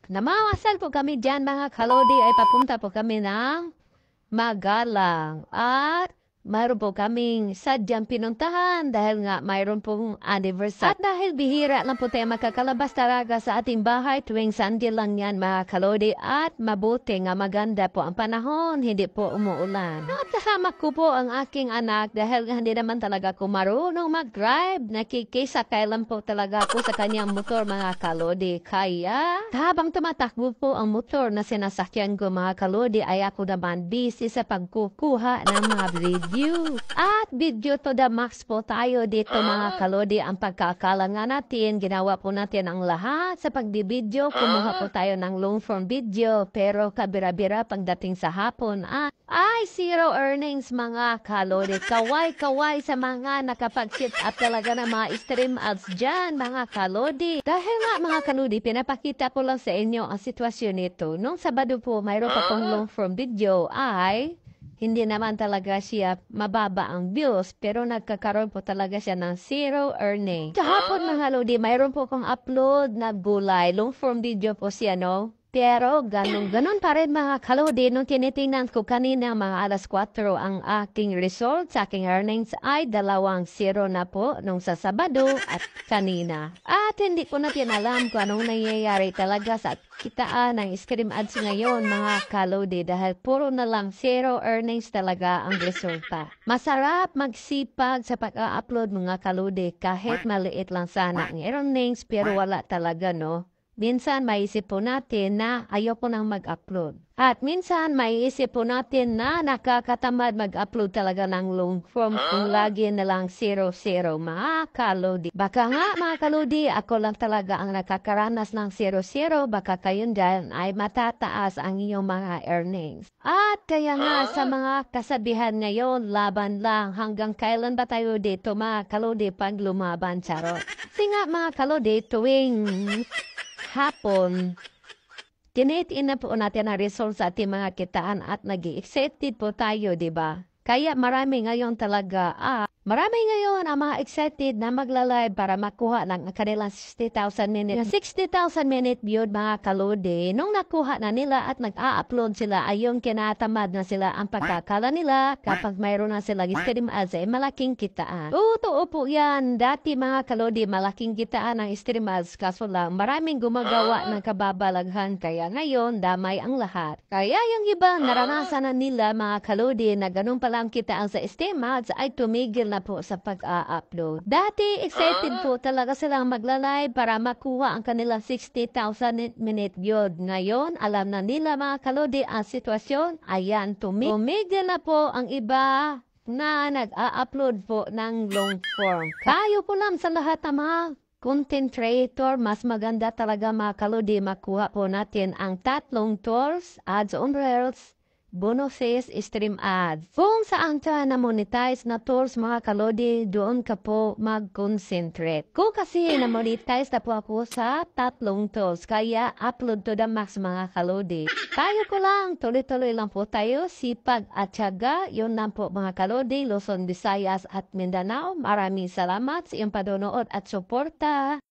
Namawasal po kami dyan mga kalodi ay papunta po kami ng Magalang at mayroon po kaming sadyang pinuntahan dahil nga mayroon pong anniversary. At dahil bihira lang po tayo makakalabas talaga sa ating bahay tuwing Sunday lang yan mga kalodi at mabuti nga maganda po ang panahon, hindi po umuulan. At kasama ko po ang aking anak dahil hindi naman talaga ako marunong mag-drive. Nakikisakay lang po talaga ako sa kanyang motor mga kalodi. Kaya habang tumatakbo po ang motor na sinasakyan ko mga kalodi ay ako naman busy sa pagkukuha ng mga video. At video to the max po tayo dito mga kalodi. Ang pagkakala nga natin, ginawa po natin ang lahat sa pagbibideo. Kumuha po tayo ng long form video pero kabira-bira pagdating sa hapon ay zero earnings mga kalodi. Kaway-kaway sa mga nakapag-sit up talaga ng mga stream ads dyan mga kalodi. Dahil nga mga kalodi, pinapakita ko lang sa inyo ang sitwasyon nito. Nung Sabado po, mayroon pa pong long form video ay hindi naman talaga siya mababa ang views pero nagkakaroon po talaga siya ng zero earning. Kahapon mga lodi, mayroon po kong upload na gulay. Long form video po siya, no? Pero ganun pa rin mga kalodi, nung tinitingnan ko kanina mga alas 4 ang aking result sa aking earnings ay 2-0 na po nung sa Sabado at kanina. At hindi ko natin alam kung anong nangyayari talaga sa kitaan ng stream ads ngayon mga kalodi dahil puro na lang zero earnings talaga ang resulta. Masarap magsipag sa pag-upload mga kalodi kahit maliit lang sana ang earnings pero wala talaga, no? Minsan maiisip po natin na ayoko nang mag-upload. At minsan maiisip po natin na nakakatamad mag-upload talaga ng long form kung lagi na lang 0-0 mga kalodi. Baka nga mga kalodi, ako lang talaga ang nakakaranas ng 0-0, baka kayong dyan ay matataas ang iyong mga earnings. At kaya nga sa mga kasabihan ngayon, laban lang. Hanggang kailan ba tayo dito mga kalodi pag lumaban, charot? Kasi nga mga kalodi, tuwing hapon, tinitiin na po natin ang result sa ating mga kitaan at nag-excited po tayo, di ba? Kaya marami ngayon talaga, marami ngayon ang mga excited na magla-live para makuha ng kanilang 60,000 minutes. 60,000 minute viewed mga kalodi, nung nakuha na nila at nag-a-upload sila, ayong kinatamad na sila ang pagkakala nila kapag mayroon na silang stream ads ay malaking kitaan. Totoo po yan, dati mga kalodi malaking kitaan ng stream ads kaso lang maraming gumagawa ng kababalaghan kaya ngayon damay ang lahat. Kaya yung iba naranasan na nila mga kalodi na ganun pala ang kitaan sa stream ads ay tumigil na po sa pag-a-upload. Dati, excited po talaga silang magla-live para makuha ang kanilang 60,000 minute viewed. Ngayon, alam na nila mga kalodi ang sitwasyon. Ayan, tumigil na po ang iba na nag-a-upload po ng long form. Kayo po lang sa lahat ng mga content creator, mas maganda talaga mga kalodi makuha po natin ang 3 tools, ads on reels, bonuses, stream ads. Kung saan ka na-monetize na tools mga kalodi, doon ka po mag-concentrate. Kung kasi na-monetize na po ako sa 3 tools, kaya upload to the max mga kalodi. Tayo ko lang, tuloy-tuloy lang po tayo, sipag at tiyaga. Yun lang po mga kalodi, Luzon, Visayas at Mindanao. Maraming salamat sa iyong panonood at suporta.